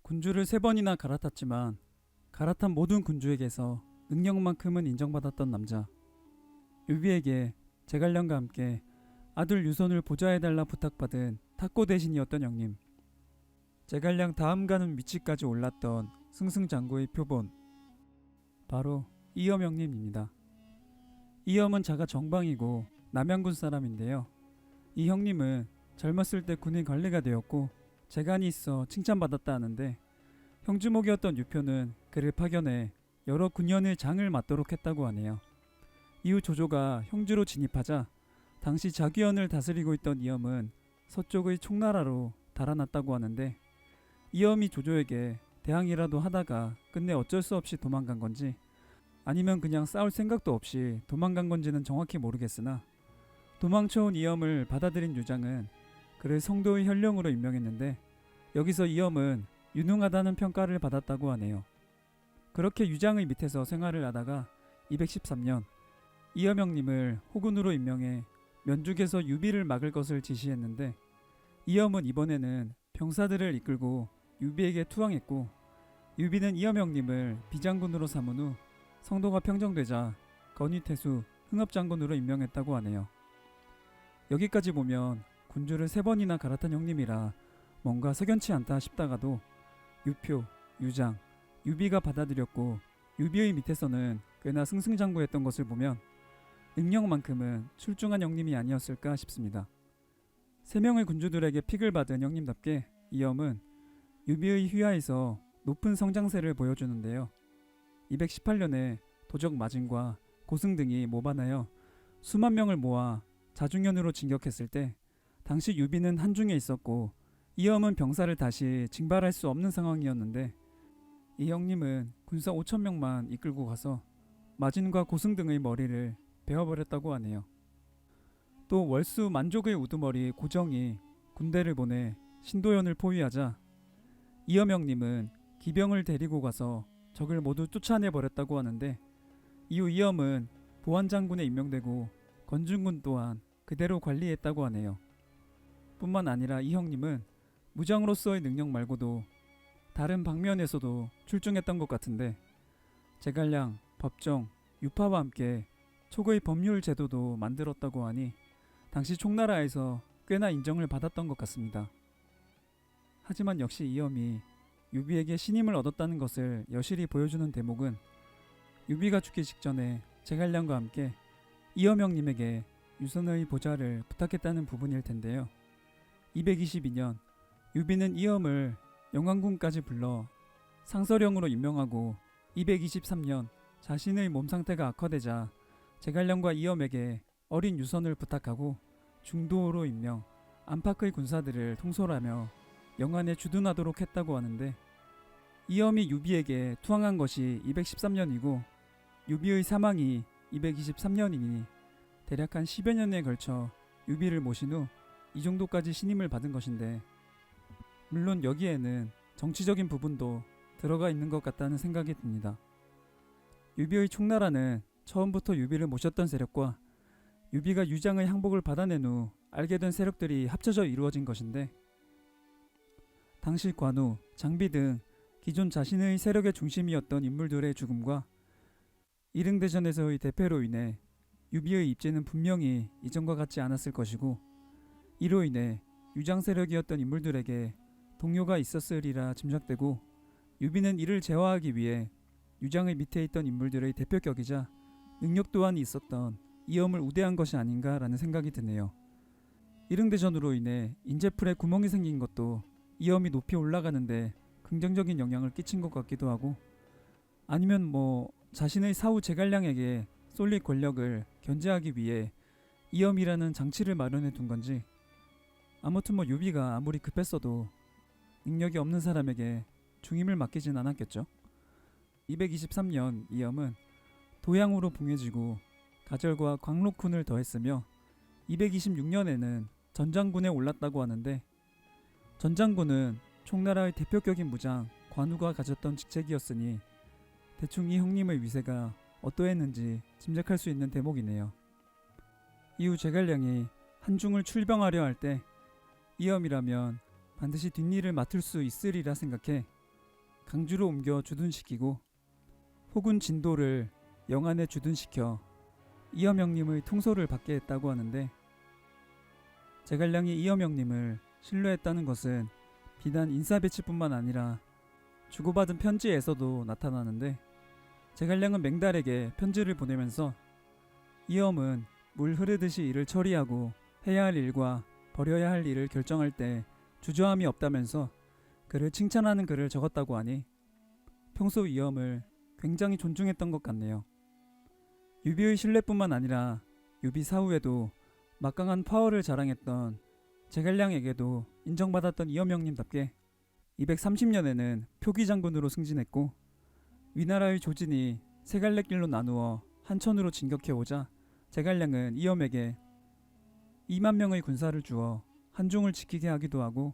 군주를 3번이나 갈아탔지만 갈아탄 모든 군주에게서 능력만큼은 인정받았던 남자. 유비에게 제갈량과 함께 아들 유선을 보좌해달라 부탁받은 탁고 대신이었던 형님. 제갈량 다음 가는 위치까지 올랐던 승승장구의 표본. 바로 이염 형님입니다. 이염은 자가 정방이고 남양군 사람인데요. 이 형님은 젊었을 때 군인 관리가 되었고 재간이 있어 칭찬받았다 하는데, 형주목이었던 유표는 그를 파견해 여러 군현의 장을 맡도록 했다고 하네요. 이후 조조가 형주로 진입하자 당시 자귀현을 다스리고 있던 이염은 서쪽의 총나라로 달아났다고 하는데, 이염이 조조에게 대항이라도 하다가 끝내 어쩔 수 없이 도망간 건지 아니면 그냥 싸울 생각도 없이 도망간 건지는 정확히 모르겠으나, 도망쳐온 이염을 받아들인 유장은 그를 성도의 현령으로 임명했는데, 여기서 이염은 유능하다는 평가를 받았다고 하네요. 그렇게 유장의 밑에서 생활을 하다가 213년 이염 형님을 호군으로 임명해 면죽에서 유비를 막을 것을 지시했는데, 이염은 이번에는 병사들을 이끌고 유비에게 투항했고, 유비는 이염 형님을 비장군으로 삼은 후 성도가 평정되자 건의태수 흥업장군으로 임명했다고 하네요. 여기까지 보면 군주를 3번이나 갈아탄 형님이라 뭔가 석연치 않다 싶다가도 유표, 유장, 유비가 받아들였고 유비의 밑에서는 꽤나 승승장구했던 것을 보면 능력만큼은 출중한 형님이 아니었을까 싶습니다. 3명의 군주들에게 픽을 받은 형님답게 이염은 유비의 휘하에서 높은 성장세를 보여주는데요. 218년에 도적 마진과 고승 등이 모반하여 수만 명을 모아 자중현으로 진격했을 때 당시 유비는 한중에 있었고 이염은 병사를 다시 징발할 수 없는 상황이었는데, 이 형님은 군사 5,000명만 이끌고 가서 마진과 고승 등의 머리를 베어버렸다고 하네요. 또 월수 만족의 우두머리 고정이 군대를 보내 신도현을 포위하자 이염 형님은 기병을 데리고 가서 적을 모두 쫓아내버렸다고 하는데, 이후 이염은 보안장군에 임명되고 건중군 또한 그대로 관리했다고 하네요. 뿐만 아니라 이 형님은 무장으로서의 능력 말고도 다른 방면에서도 출중했던 것 같은데, 제갈량, 법정, 유파와 함께 촉의 법률 제도도 만들었다고 하니 당시 총나라에서 꽤나 인정을 받았던 것 같습니다. 하지만 역시 이염이 유비에게 신임을 얻었다는 것을 여실히 보여주는 대목은 유비가 죽기 직전에 제갈량과 함께 이염 형님에게 유선의 보좌를 부탁했다는 부분일 텐데요. 222년 유비는 이염을 영왕군까지 불러 상서령으로 임명하고 223년 자신의 몸 상태가 악화되자 제갈량과 이염에게 어린 유선을 부탁하고 중도로 임명, 안팎의 군사들을 통솔하며 영안에 주둔하도록 했다고 하는데, 이염이 유비에게 투항한 것이 213년이고 유비의 사망이 223년이니 대략 한 10여 년에 걸쳐 유비를 모신 후 이 정도까지 신임을 받은 것인데, 물론 여기에는 정치적인 부분도 들어가 있는 것 같다는 생각이 듭니다. 유비의 총나라는 처음부터 유비를 모셨던 세력과 유비가 유장의 항복을 받아낸 후 알게 된 세력들이 합쳐져 이루어진 것인데, 당시 관우, 장비 등 기존 자신의 세력의 중심이었던 인물들의 죽음과 이릉대전에서의 대패로 인해 유비의 입지는 분명히 이전과 같지 않았을 것이고, 이로 인해 유장 세력이었던 인물들에게 동요가 있었으리라 짐작되고, 유비는 이를 제어하기 위해 유장의 밑에 있던 인물들의 대표격이자 능력 또한 있었던 이염을 우대한 것이 아닌가라는 생각이 드네요. 이릉대전으로 인해 인재풀에 구멍이 생긴 것도 이염이 높이 올라가는데 긍정적인 영향을 끼친 것 같기도 하고, 아니면 자신의 사후 제갈량에게 쏠릴 권력을 견제하기 위해 이염이라는 장치를 마련해 둔 건지, 아무튼 유비가 아무리 급했어도 능력이 없는 사람에게 중임을 맡기진 않았겠죠. 223년 이염은 도양으로 봉해지고 가절과 광록훈을 더했으며 226년에는 전장군에 올랐다고 하는데, 전장군은 총나라의 대표격인 무장 관우가 가졌던 직책이었으니 대충 이 형님의 위세가 어떠했는지 짐작할 수 있는 대목이네요. 이후 제갈량이 한중을 출병하려 할 때 이염이라면 반드시 뒷일을 맡을 수 있으리라 생각해 강주로 옮겨 주둔시키고 혹은 진도를 영안에 주둔시켜 이엄영님의 통솔을 받게 했다고 하는데, 제갈량이 이엄영님을 신뢰했다는 것은 비단 인사배치뿐만 아니라 주고받은 편지에서도 나타나는데, 제갈량은 맹달에게 편지를 보내면서 이엄은 물 흐르듯이 일을 처리하고 해야 할 일과 버려야 할 일을 결정할 때 주저함이 없다면서 그를 칭찬하는 글을 적었다고 하니 평소 이엄을 굉장히 존중했던 것 같네요. 유비의 신뢰뿐만 아니라 유비 사후에도 막강한 파워를 자랑했던 제갈량에게도 인정받았던 이엄영님답게 230년에는 표기 장군으로 승진했고, 위나라의 조진이 세 갈래 길로 나누어 한천으로 진격해오자 제갈량은 이엄에게 2만 명의 군사를 주어 한중을 지키게 하기도 하고,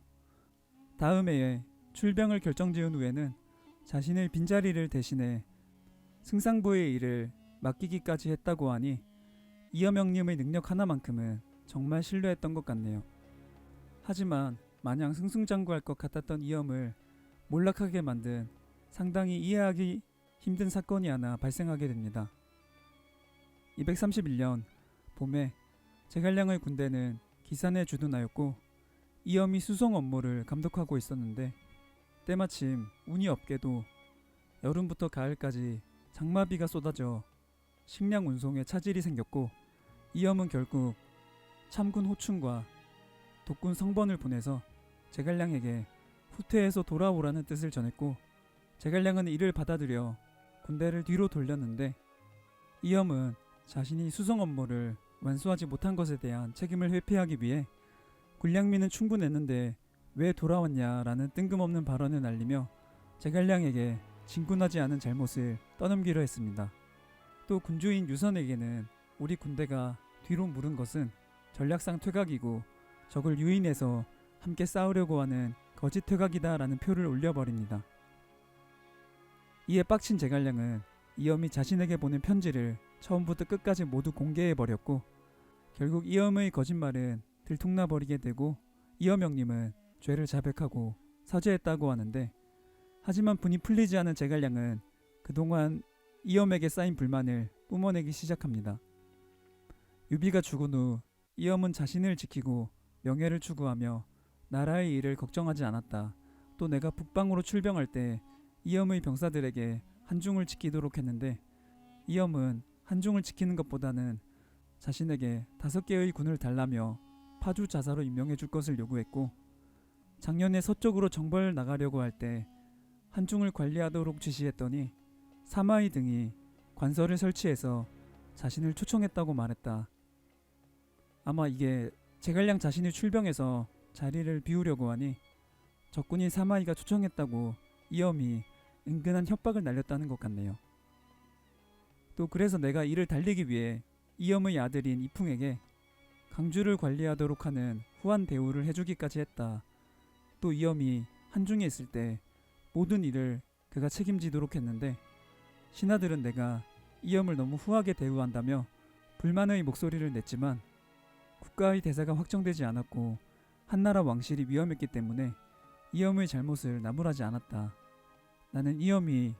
다음 해에 출병을 결정지은 후에는 자신의 빈자리를 대신해 승상부의 일을 맡기기까지 했다고 하니 이엄영님의 능력 하나만큼은 정말 신뢰했던 것 같네요. 하지만 마냥 승승장구할 것 같았던 이엄을 몰락하게 만든 상당히 이해하기 힘든 사건이 하나 발생하게 됩니다. 231년 봄에 제갈량의 군대는 기산에 주둔하였고 이엄이 수송 업무를 감독하고 있었는데, 때마침 운이 없게도 여름부터 가을까지 장마비가 쏟아져 식량 운송에 차질이 생겼고, 이엄은 결국 참군 호충과 독군 성번을 보내서 제갈량에게 후퇴해서 돌아오라는 뜻을 전했고, 제갈량은 이를 받아들여 군대를 뒤로 돌렸는데, 이엄은 자신이 수송 업무를 완수하지 못한 것에 대한 책임을 회피하기 위해 군량미는 충분했는데 왜 돌아왔냐라는 뜬금없는 발언을 날리며 제갈량에게 진군하지 않은 잘못을 떠넘기려 했습니다. 또 군주인 유선에게는 우리 군대가 뒤로 물은 것은 전략상 퇴각이고 적을 유인해서 함께 싸우려고 하는 거짓 퇴각이다라는 표를 올려버립니다. 이에 빡친 제갈량은 이엄이 자신에게 보낸 편지를 처음부터 끝까지 모두 공개해버렸고, 결국 이엄의 거짓말은 들통나버리게 되고 이엄영님은 죄를 자백하고 사죄했다고 하는데, 하지만 분이 풀리지 않은 제갈량은 그동안 이엄에게 쌓인 불만을 뿜어내기 시작합니다. 유비가 죽은 후 이엄은 자신을 지키고 명예를 추구하며 나라의 일을 걱정하지 않았다. 또 내가 북방으로 출병할 때 이엄의 병사들에게 한중을 지키도록 했는데, 이엄은 한중을 지키는 것보다는 자신에게 5개의 군을 달라며 파주 자사로 임명해 줄 것을 요구했고, 작년에 서쪽으로 정벌 나가려고 할 때 한중을 관리하도록 지시했더니 사마이 등이 관서를 설치해서 자신을 초청했다고 말했다. 아마 이게 제갈량 자신이 출병해서 자리를 비우려고 하니 적군인 사마이가 초청했다고 이엄이 은근한 협박을 날렸다는 것 같네요. 또 그래서 내가 이를 달리기 위해 이엄의 아들인 이풍에게 강주를 관리하도록 하는 후한 대우를 해주기까지 했다. 또 이엄이 한중에 있을 때 모든 일을 그가 책임지도록 했는데, 신하들은 내가 이엄을 너무 후하게 대우한다며 불만의 목소리를 냈지만 국가의 대사가 확정되지 않았고 한나라 왕실이 위험했기 때문에 이엄의 잘못을 나무라지 않았다. 나는 이엄이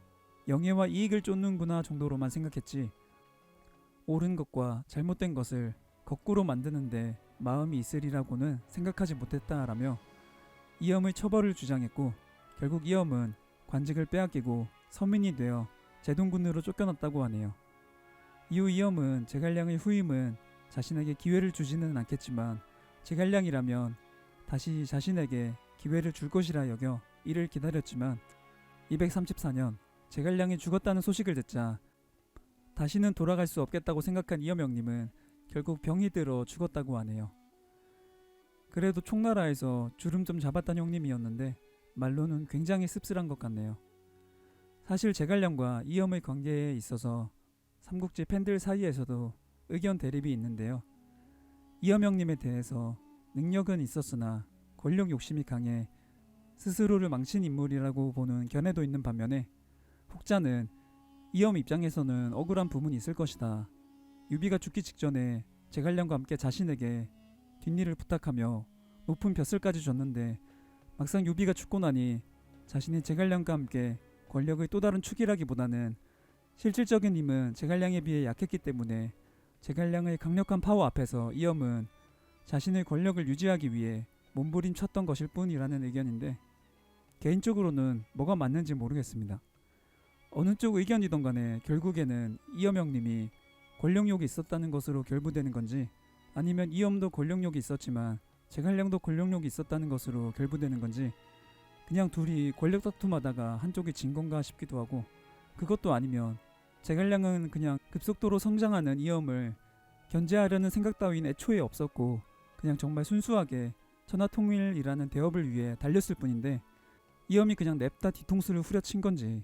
영예와 이익을 쫓는구나 정도로만 생각했지, 옳은 것과 잘못된 것을 거꾸로 만드는데 마음이 있으리라고는 생각하지 못했다라며 이엄의 처벌을 주장했고, 결국 이엄은 관직을 빼앗기고 서민이 되어 제동군으로 쫓겨났다고 하네요. 이후 이엄은 제갈량의 후임은 자신에게 기회를 주지는 않겠지만 제갈량이라면 다시 자신에게 기회를 줄 것이라 여겨 이를 기다렸지만, 234년 제갈량이 죽었다는 소식을 듣자 다시는 돌아갈 수 없겠다고 생각한 이엄영님은 결국 병이 들어 죽었다고 하네요. 그래도 총나라에서 주름 좀 잡았던 형님이었는데 말로는 굉장히 씁쓸한 것 같네요. 사실 제갈량과 이엄의 관계에 있어서 삼국지 팬들 사이에서도 의견 대립이 있는데요. 이엄영님에 대해서 능력은 있었으나 권력 욕심이 강해 스스로를 망친 인물이라고 보는 견해도 있는 반면에, 혹자는 이엄 입장에서는 억울한 부분이 있을 것이다. 유비가 죽기 직전에 제갈량과 함께 자신에게 뒷일을 부탁하며 높은 벼슬까지 줬는데 막상 유비가 죽고 나니 자신이 제갈량과 함께 권력의 또 다른 축이라기보다는 실질적인 힘은 제갈량에 비해 약했기 때문에 제갈량의 강력한 파워 앞에서 이엄은 자신의 권력을 유지하기 위해 몸부림쳤던 것일 뿐이라는 의견인데, 개인적으로는 뭐가 맞는지 모르겠습니다. 어느 쪽 의견이던 간에 결국에는 이엄 형님이 권력욕이 있었다는 것으로 결부되는 건지, 아니면 이엄도 권력욕이 있었지만 제갈량도 권력욕이 있었다는 것으로 결부되는 건지, 그냥 둘이 권력 다툼하다가 한쪽이 진 건가 싶기도 하고, 그것도 아니면 제갈량은 그냥 급속도로 성장하는 이엄을 견제하려는 생각 따윈 애초에 없었고 그냥 정말 순수하게 천하통일이라는 대업을 위해 달렸을 뿐인데, 이엄이 그냥 냅다 뒤통수를 후려친 건지,